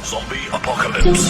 Zombie apocalypse.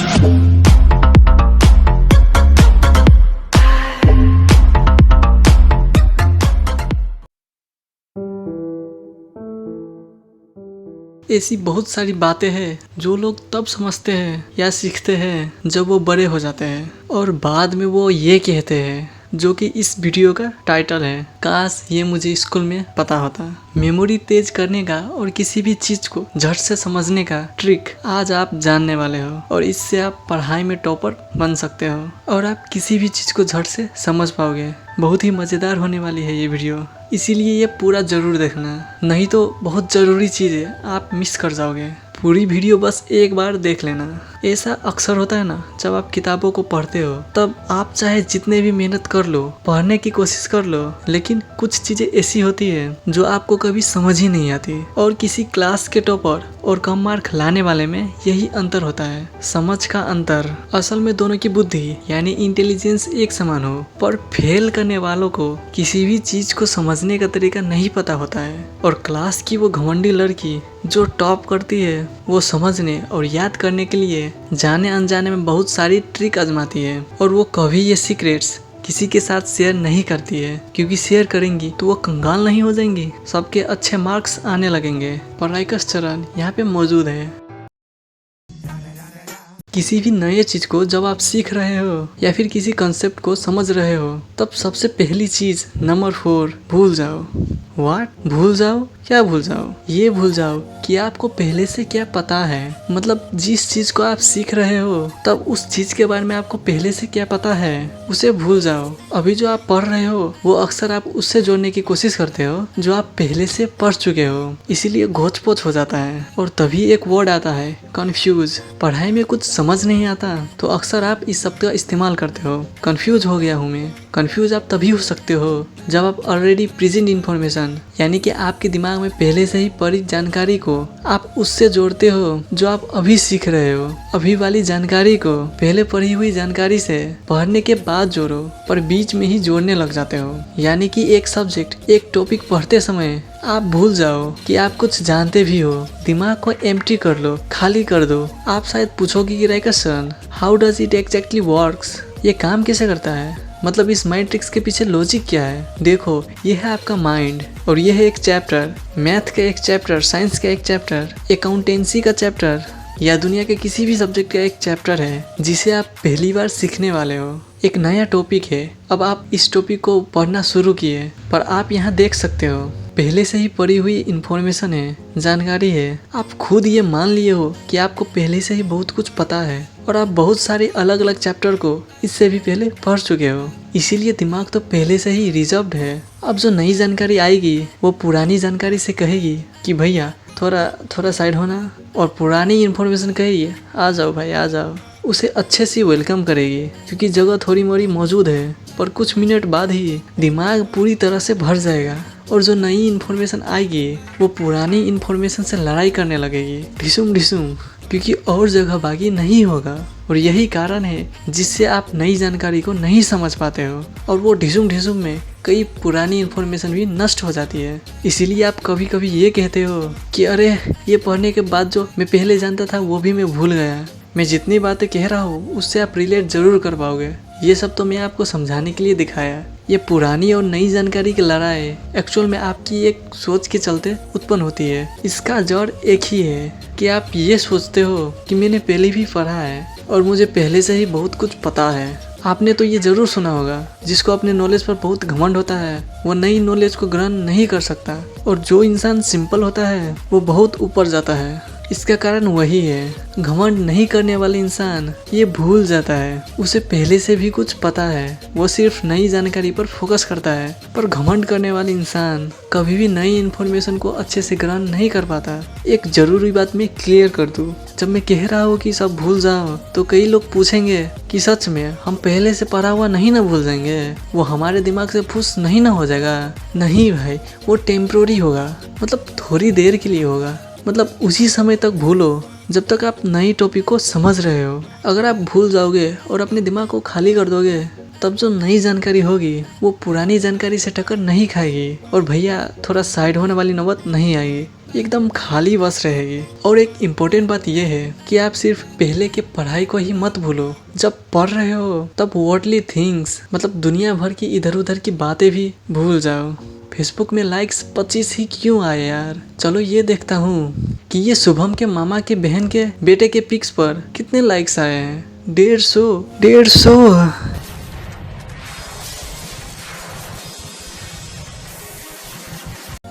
ऐसी बहुत सारी बातें हैं जो लोग तब समझते हैं या सीखते हैं जब वो बड़े हो जाते हैं, और बाद में वो ये कहते हैं जो कि इस वीडियो का टाइटल है। काश ये मुझे स्कूल में पता होता। मेमोरी तेज करने का और किसी भी चीज को झट से समझने का ट्रिक आज आप जानने वाले हो, और इससे आप पढ़ाई में टॉपर बन सकते हो और आप किसी भी चीज को झट से समझ पाओगे। बहुत ही मजेदार होने वाली है ये वीडियो, इसीलिए ये पूरा जरूर देखना, नहीं तो बहुत जरूरी चीजें आप मिस कर जाओगे। पूरी वीडियो बस एक बार देख लेना। ऐसा अक्सर होता है ना, जब आप किताबों को पढ़ते हो तब आप चाहे जितने भी मेहनत कर लो, पढ़ने की कोशिश कर लो, लेकिन कुछ चीजें ऐसी होती है जो आपको कभी समझ ही नहीं आती। और किसी क्लास के टॉपर और कम मार्क लाने वाले में यही अंतर होता है, समझ का अंतर। असल में दोनों की बुद्धि यानी इंटेलिजेंस एक समान हो, पर फेल करने वालों को किसी भी चीज को समझने का तरीका नहीं पता होता है, और क्लास की वो घमंडी लड़की जो टॉप करती है वो समझने और याद करने के लिए जाने अनजाने में बहुत सारी ट्रिक आजमाती है, और वो कभी ये सीक्रेट्स किसी के साथ शेयर नहीं करती है, क्योंकि शेयर करेंगी तो वो कंगाल नहीं हो जाएंगी, सबके अच्छे मार्क्स आने लगेंगे। पर राइकस चरण यहाँ पे मौजूद है। किसी भी नए चीज को जब आप सीख रहे हो या फिर किसी कंसेप्ट को समझ रहे हो, तब सबसे पहली चीज नंबर 4, भूल जाओ। व्हाट? भूल जाओ? क्या भूल जाओ? ये भूल जाओ कि आपको पहले से क्या पता है। मतलब जिस चीज को आप सीख रहे हो तब उस चीज के बारे में आपको पहले से क्या पता है, उसे भूल जाओ। अभी जो आप पढ़ रहे हो वो अक्सर आप उससे जोड़ने की कोशिश करते हो जो आप पहले से पढ़ चुके हो, इसीलिए घोच पोच हो जाता है। और तभी एक वर्ड आता है, कंफ्यूज। पढ़ाई में कुछ समझ नहीं आता तो अक्सर आप इस शब्द का इस्तेमाल करते हो, कंफ्यूज हो गया हूँ मैं। कंफ्यूज आप तभी हो सकते हो जब आप ऑलरेडी प्रेजेंट इन्फॉर्मेशन यानी कि आपके दिमाग में पहले से ही पड़ी जानकारी को आप उससे जोड़ते हो जो आप अभी सीख रहे हो। अभी वाली जानकारी को पहले पढ़ी हुई जानकारी से पढ़ने के बाद जोड़ो, पर बीच में ही जोड़ने लग जाते हो। यानी कि एक सब्जेक्ट, एक टॉपिक पढ़ते समय आप भूल जाओ कि आप कुछ जानते भी हो। दिमाग को एम्प्टी कर लो, खाली कर दो। आप शायद पूछोगे कि राइकस sir, how does it exactly works? ये काम कैसे करता है? मतलब इस माइंड ट्रिक्स के पीछे लॉजिक क्या है? देखो, ये है आपका माइंड, और ये है एक चैप्टर, मैथ का एक चैप्टर, साइंस का एक चैप्टर, अकाउंटेंसी का चैप्टर, या दुनिया के किसी भी सब्जेक्ट का एक चैप्टर है जिसे आप पहली बार सीखने वाले हो। एक नया टॉपिक है, अब आप इस टॉपिक को पढ़ना शुरू किए, पर आप यहाँ देख सकते हो पहले से ही पढ़ी हुई इन्फॉर्मेशन है, जानकारी है। आप खुद ये मान लिए हो कि आपको पहले से ही बहुत कुछ पता है, और आप बहुत सारे अलग अलग चैप्टर को इससे भी पहले पढ़ चुके हो, इसीलिए दिमाग तो पहले से ही रिजर्व्ड है। अब जो नई जानकारी आएगी वो पुरानी जानकारी से कहेगी कि भैया थोड़ा साइड होना, और पुरानी इन्फॉर्मेशन कहेगी आ जाओ भाई आ जाओ। उसे अच्छे से वेलकम करेगी क्योंकि जगह थोड़ी मोड़ी मौजूद है, पर कुछ मिनट बाद ही दिमाग पूरी तरह से भर जाएगा, और जो नई इन्फॉर्मेशन आएगी वो पुरानी इन्फॉर्मेशन से लड़ाई करने लगेगी, ढिसुम ढिसुम, क्योंकि और जगह बाकी नहीं होगा। और यही कारण है जिससे आप नई जानकारी को नहीं समझ पाते हो, और वो ढिसुम ढिसुम में कई पुरानी इन्फॉर्मेशन भी नष्ट हो जाती है। इसीलिए आप कभी कभी ये कहते हो कि अरे ये पढ़ने के बाद जो मैं पहले जानता था वो भी मैं भूल गया। मैं जितनी बातें कह रहा हूँ उससे आप रिलेट जरूर कर पाओगे। ये सब तो मैं आपको समझाने के लिए दिखाया। ये पुरानी और नई जानकारी की लड़ाई एक्चुअल में आपकी एक सोच के चलते उत्पन्न होती है। इसका जड़ एक ही है कि आप ये सोचते हो कि मैंने पहले भी पढ़ा है और मुझे पहले से ही बहुत कुछ पता है। आपने तो ये जरूर सुना होगा, जिसको अपने नॉलेज पर बहुत घमंड होता है वो नई नॉलेज को ग्रहण नहीं कर सकता, और जो इंसान सिंपल होता है वो बहुत ऊपर जाता है। इसका कारण वही है, घमंड नहीं करने वाले इंसान ये भूल जाता है उसे पहले से भी कुछ पता है, वो सिर्फ नई जानकारी पर फोकस करता है। पर घमंड करने वाले इंसान कभी भी नई इन्फॉर्मेशन को अच्छे से ग्रहण नहीं कर पाता। एक जरूरी बात मैं क्लियर कर दूं, जब मैं कह रहा हूँ कि सब भूल जाओ तो कई लोग पूछेंगे कि सच में हम पहले से पढ़ा हुआ नहीं ना भूल जाएंगे, वो हमारे दिमाग से फुस नहीं ना हो जाएगा? नहीं भाई, वो टेम्प्रोरी होगा, मतलब थोड़ी देर के लिए होगा। मतलब उसी समय तक भूलो जब तक आप नई टॉपिक को समझ रहे हो। अगर आप भूल जाओगे और अपने दिमाग को खाली कर दोगे तब जो नई जानकारी होगी वो पुरानी जानकारी से टक्कर नहीं खाएगी, और भैया थोड़ा साइड होने वाली नौबत नहीं आएगी। एकदम खाली बस रहेगी। और एक इम्पोर्टेंट बात यह है कि आप सिर्फ पहले के पढ़ाई को ही मत भूलो। जब पढ़ रहे हो तब वर्ल्डली थिंग्स मतलब दुनिया भर की इधर उधर की बातें भी भूल जाओ। फेसबुक में लाइक्स 25 ही क्यों आए यार? चलो ये देखता हूँ कि ये शुभम के मामा के बहन के बेटे के पिक्स पर कितने लाइक्स आए हैं। 150।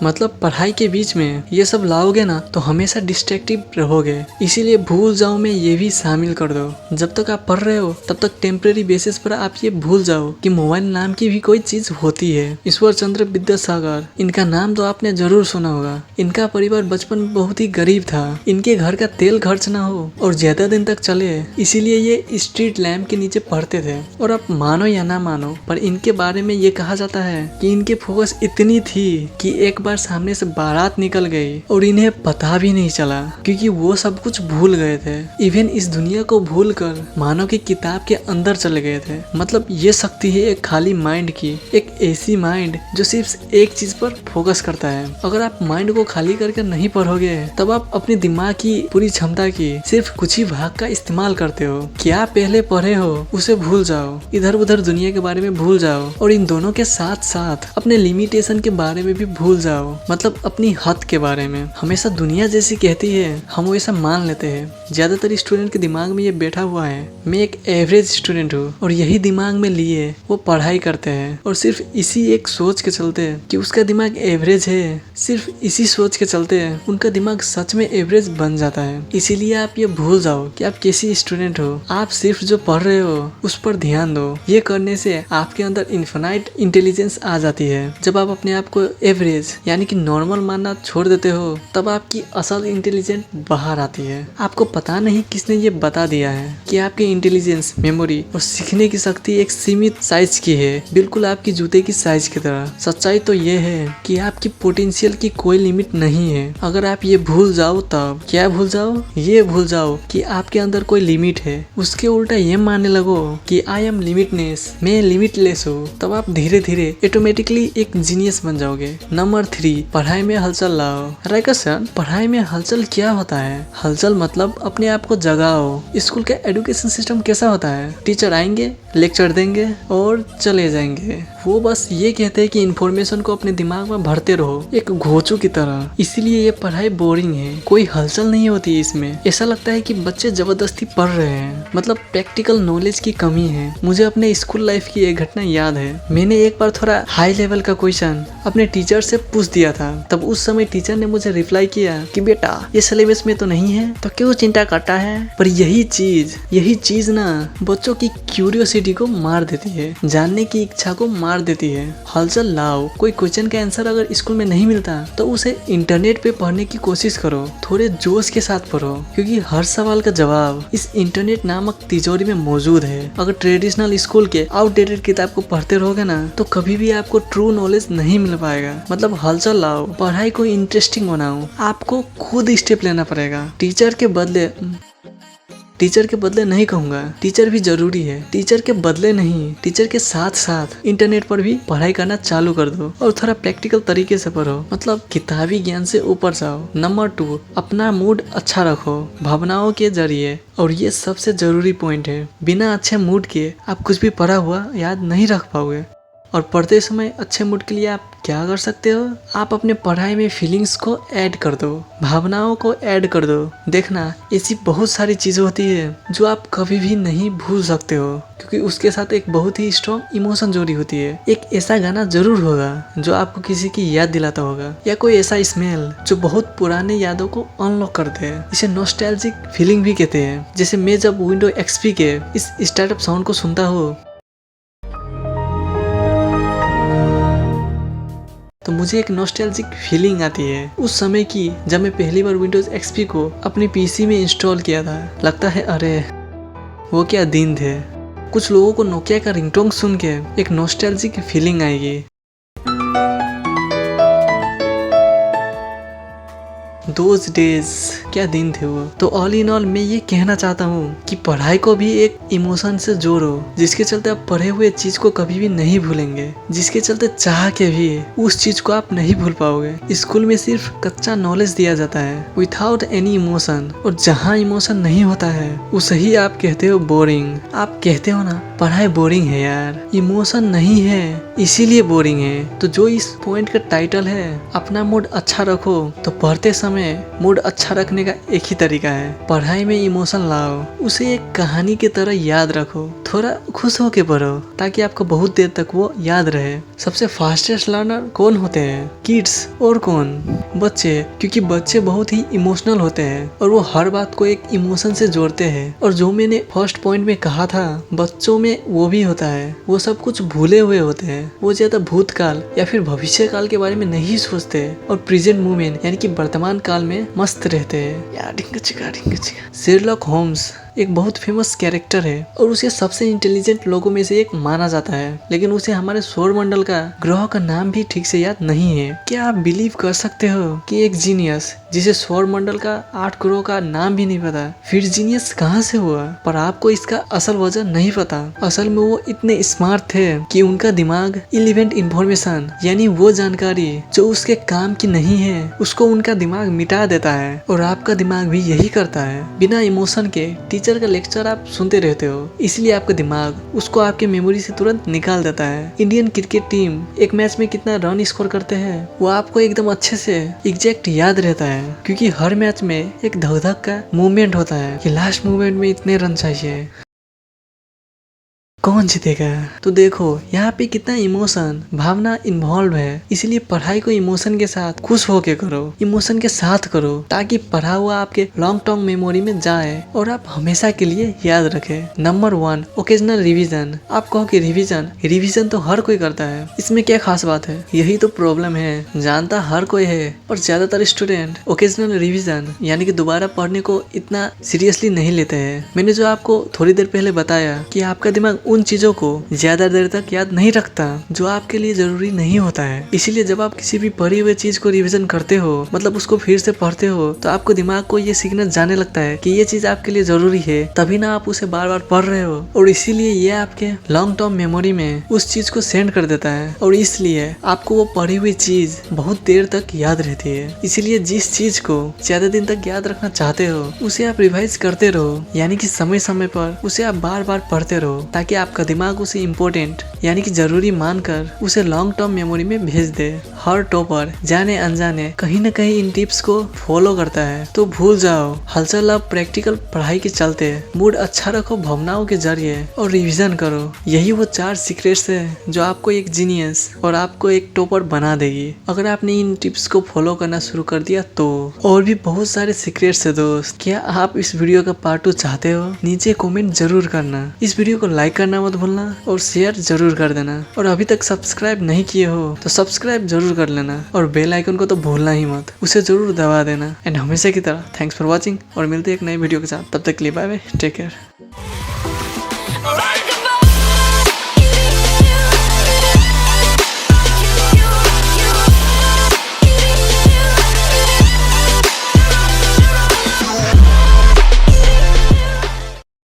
मतलब पढ़ाई के बीच में ये सब लाओगे ना तो हमेशा डिस्ट्रैक्टिव रहोगे, इसीलिए भूल जाओ में ये भी शामिल कर दो। जब तक आप पढ़ रहे हो तब तक टेम्परेरी बेसिस पर आप ये भूल जाओ कि मोबाइल नाम की भी कोई चीज होती है। ईश्वर चंद्र विद्यासागर, इनका नाम तो आपने जरूर सुना होगा। इनका परिवार बचपन में बहुत ही गरीब था। इनके घर का तेल खर्च ना हो और ज्यादा दिन तक चले, इसीलिए ये स्ट्रीट लैम्प के नीचे पढ़ते थे। और आप मानो या ना मानो पर इनके बारे में ये कहा जाता है कि इनकी फोकस इतनी थी कि एक बार सामने से बारात निकल गई और इन्हें पता भी नहीं चला, क्योंकि वो सब कुछ भूल गए थे। इवन इस दुनिया को भूलकर मानो कि किताब के अंदर चले गए थे। मतलब ये शक्ति है एक खाली माइंड की, एक ऐसी माइंड जो सिर्फ एक चीज पर फोकस करता है। अगर आप माइंड को खाली करके नहीं पढ़ोगे तब आप अपने दिमाग की पूरी क्षमता की सिर्फ कुछ ही भाग का इस्तेमाल करते हो। क्या पहले पढ़े हो उसे भूल जाओ, इधर उधर दुनिया के बारे में भूल जाओ और इन दोनों के साथ साथ अपने लिमिटेशन के बारे में भी भूल जाओ। मतलब अपनी हद के बारे में। हमेशा दुनिया जैसी कहती है हम वैसा मान लेते हैं। ज्यादातर स्टूडेंट के दिमाग में ये बैठा हुआ है मैं एक एवरेज स्टूडेंट हूँ, और यही दिमाग में लिए वो पढ़ाई करते हैं। और सिर्फ इसी एक सोच के चलते कि उसका दिमाग एवरेज है, सिर्फ इसी सोच के चलते उनका दिमाग सच में एवरेज बन जाता है। इसीलिए आप ये भूल जाओ कि आप कैसी स्टूडेंट हो। आप सिर्फ जो पढ़ रहे हो उस पर ध्यान दो। ये करने से आपके अंदर इन्फिनाइट इंटेलिजेंस आ जाती है। जब आप अपने आप को एवरेज यानी कि नॉर्मल मानना छोड़ देते हो तब आपकी असल इंटेलिजेंस बाहर आती है। आपको पता नहीं किसने ये बता दिया है कि आपकी इंटेलिजेंस, मेमोरी और सीखने की शक्ति एक सीमित साइज की है, बिल्कुल आपकी जूते की साइज की तरह। सच्चाई तो ये है कि आपकी पोटेंशियल की कोई लिमिट नहीं है। अगर आप ये भूल जाओ तब क्या भूल जाओ? ये भूल जाओ कि आपके अंदर कोई लिमिट है। उसके उल्टा ये मानने लगो कि आई एम लिमिटनेस, मैं लिमिटलेस हूँ, तब आप धीरे धीरे ऑटोमेटिकली एक जीनियस बन जाओगे। नंबर 3, पढ़ाई में हलचल लाओ। राइकसन, पढ़ाई में हलचल क्या होता है? हलचल मतलब अपने आप को जगाओ। स्कूल का एजुकेशन सिस्टम कैसा होता है? टीचर आएंगे, लेक्चर देंगे और चले जाएंगे। वो बस ये कहते हैं कि इन्फॉर्मेशन को अपने दिमाग में भरते रहो एक घोंचू की तरह। इसीलिए ये पढ़ाई बोरिंग है, कोई हलचल नहीं होती इसमें। ऐसा लगता है कि बच्चे जबरदस्ती पढ़ रहे हैं। मतलब प्रैक्टिकल नॉलेज की कमी है। मुझे अपने स्कूल लाइफ की एक घटना याद है। मैंने एक बार थोड़ा हाई लेवल का क्वेश्चन अपने टीचर से पूछ दिया था। तब उस समय टीचर ने मुझे रिप्लाई किया कि बेटा ये सिलेबस में तो नहीं है तो क्यों चिंता करता है। पर यही चीज ना बच्चों की क्यूरियोसिटी को मार देती है, जानने की इच्छा को मार देती है। हलचल लाओ। कोई क्वेश्चन का आंसर अगर स्कूल में नहीं मिलता तो उसे इंटरनेट पे पढ़ने की कोशिश करो। थोड़े जोश के साथ पढ़ो, क्योंकि हर सवाल का जवाब इस इंटरनेट नामक तिजोरी में मौजूद है। अगर ट्रेडिशनल स्कूल के आउटडेटेड किताब को पढ़ते रहोगे ना तो कभी भी आपको ट्रू नॉलेज नहीं मिल पाएगा। मतलब हलचल लाओ, पढ़ाई को इंटरेस्टिंग बनाओ। आपको खुद स्टेप लेना पड़ेगा। टीचर के बदले नहीं कहूँगा, टीचर भी जरूरी है। टीचर के बदले नहीं, टीचर के साथ साथ इंटरनेट पर भी पढ़ाई करना चालू कर दो और थोड़ा प्रैक्टिकल तरीके से पढ़ो। मतलब किताबी ज्ञान से ऊपर जाओ। नंबर 2, अपना मूड अच्छा रखो भावनाओं के जरिए। और ये सबसे जरूरी पॉइंट है। बिना अच्छे मूड के आप कुछ भी पढ़ा हुआ याद नहीं रख पाओगे। और पढ़ते समय अच्छे मूड के लिए आप क्या कर सकते हो? आप अपने पढ़ाई में फीलिंग्स को ऐड कर दो, भावनाओं को ऐड कर दो। देखना ऐसी बहुत सारी चीजें होती है जो आप कभी भी नहीं भूल सकते हो, क्योंकि उसके साथ एक बहुत ही स्ट्रॉन्ग इमोशन जुड़ी होती है। एक ऐसा गाना जरूर होगा जो आपको किसी की याद दिलाता होगा, या कोई ऐसा स्मेल जो बहुत पुराने यादों को अनलॉक करते हैं। इसे नॉस्टैल्जिक फीलिंग भी कहते हैं। जैसे मैं जब विंडो एक्सपी के इस स्टार्टअप साउंड को सुनता हूँ तो मुझे एक नॉस्टैल्जिक फीलिंग आती है उस समय की जब मैं पहली बार विंडोज एक्सपी को अपनी पीसी में इंस्टॉल किया था। लगता है अरे वो क्या दिन थे। कुछ लोगों को नोकिया का रिंगटोन सुन के एक नॉस्टैल्जिक फीलिंग आएगी। दोज डेज, क्या दिन थे वो। तो ऑल इन ऑल मैं ये कहना चाहता हूँ कि पढ़ाई को भी एक इमोशन से जोड़ो, जिसके चलते आप पढ़े हुए चीज को कभी भी नहीं भूलेंगे, जिसके चलते चाह के भी उस चीज को आप नहीं भूल पाओगे। स्कूल में सिर्फ कच्चा नॉलेज दिया जाता है विदाउट एनी इमोशन, और जहाँ इमोशन नहीं होता है उसे ही आप कहते हो बोरिंग। आप कहते हो ना पढ़ाई बोरिंग है यार, इमोशन नहीं है इसीलिए बोरिंग है। तो जो इस पॉइंट का टाइटल है अपना मूड अच्छा रखो, तो पढ़ते समय मूड अच्छा रखने का एक ही तरीका है, पढ़ाई में इमोशन लाओ, उसे एक कहानी की तरह याद रखो, थोड़ा खुश होके पढ़ो ताकि आपको बहुत देर तक वो याद रहे। सबसे फास्टेस्ट लर्नर कौन होते हैं? किड्स। और कौन? बच्चे, क्योंकि बच्चे बहुत ही इमोशनल होते हैं और वो हर बात को एक इमोशन से जोड़ते हैं। और जो मैंने फर्स्ट पॉइंट में कहा था, बच्चों में वो भी होता है, वो सब कुछ भूले हुए होते हैं, वो ज्यादा भूतकाल या फिर भविष्य काल के बारे में नहीं सोचते और प्रेजेंट मोमेंट यानी कि वर्तमान काल में मस्त रहते हैं। यार शेरलॉक होम्स एक बहुत फेमस कैरेक्टर है और उसे सबसे इंटेलिजेंट लोगों में से एक माना जाता है, लेकिन उसे हमारे सौरमंडल का ग्रह का नाम भी ठीक से याद नहीं है। क्या आप बिलीव कर सकते हो कि एक जीनियस जिसे सौरमंडल का 8 ग्रहों का नाम भी नहीं पता, फिर जीनियस कहाँ से हुआ? पर आपको इसका असल वजह नहीं पता। असल में वो इतने स्मार्ट थे कि उनका दिमाग इलेवेंट इंफॉर्मेशन यानी वो जानकारी जो उसके काम की नहीं है उसको उनका दिमाग मिटा देता है, और आपका दिमाग भी यही करता है। बिना इमोशन के टीचर का लेक्चर आप सुनते रहते हो, इसलिए आपका दिमाग उसको आपके मेमोरी से तुरंत निकाल देता है। इंडियन क्रिकेट टीम एक मैच में कितना रन स्कोर करते हैं वो आपको एकदम अच्छे से एग्जैक्ट याद रहता है, क्योंकि हर मैच में एक धक-धक का मूवमेंट होता है कि लास्ट मूवमेंट में इतने रन चाहिए, कौन जीतेगा। तो देखो यहाँ पे कितना इमोशन भावना इन्वॉल्व है, इसलिए पढ़ाई को इमोशन के साथ खुश होके करो, इमोशन के साथ करो, ताकि पढ़ा हुआ आपके लॉन्ग टर्म मेमोरी में जाए और आप हमेशा के लिए याद रखें। Number 1, occasional revision. आप कहो कि रिवीजन तो हर कोई करता है, इसमें क्या खास बात है? यही तो प्रॉब्लम है, जानता हर कोई है पर ज्यादातर स्टूडेंट ओकेजनल रिवीजन यानी कि दोबारा पढ़ने को इतना सीरियसली नहीं लेते हैं। मैंने जो आपको थोड़ी देर पहले बताया कि आपका दिमाग उन चीजों को ज्यादा देर तक याद नहीं रखता जो आपके लिए जरूरी नहीं होता है, इसीलिए जब आप किसी भी पढ़ी हुई चीज को रिवीजन करते हो, मतलब उसको फिर से पढ़ते हो, तो आपको दिमाग को ये सिग्नल जाने लगता है कि ये चीज आपके लिए जरूरी है, तभी ना आप उसे बार बार पढ़ रहे हो, और इसीलिए ये आपके लॉन्ग टर्म मेमोरी में उस चीज को सेंड कर देता है, और इसलिए आपको वो पढ़ी हुई चीज बहुत देर तक याद रहती है। इसीलिए जिस चीज को ज्यादा दिन तक याद रखना चाहते हो उसे आप रिवाइज करते रहो, यानी कि समय समय पर उसे आप बार बार पढ़ते रहो, ताकि आपका दिमाग उसे इम्पोर्टेंट यानी कि जरूरी मानकर उसे लॉन्ग टर्म मेमोरी में भेज दे। हर टॉपर जाने अनजाने कहीं न कहीं इन टिप्स को फॉलो करता है, तो भूल जाओ हलचल अब प्रैक्टिकल पढ़ाई के चलते मूड अच्छा रखो भावनाओं के जरिए और रिवीजन करो। यही वो 4 सीक्रेट्स है जो आपको एक जीनियस और आपको एक टॉपर बना देगी। अगर आपने इन टिप्स को फॉलो करना शुरू कर दिया तो। और भी बहुत सारे सीक्रेट्स है दोस्त। क्या आप इस वीडियो का पार्ट 2 चाहते हो? नीचे कमेंट जरूर करना, इस वीडियो को लाइक करना मत भूलना और शेयर जरूर कर देना, और अभी तक सब्सक्राइब नहीं किए हो तो सब्सक्राइब जरूर कर लेना, और बेल आइकन को तो भूलना ही मत, उसे जरूर दबा देना। एंड हमेशा की तरह थैंक्स फॉर वॉचिंग, और मिलते हैं एक नई वीडियो के साथ। तब तक के लिए बाय बाय, टेक केयर।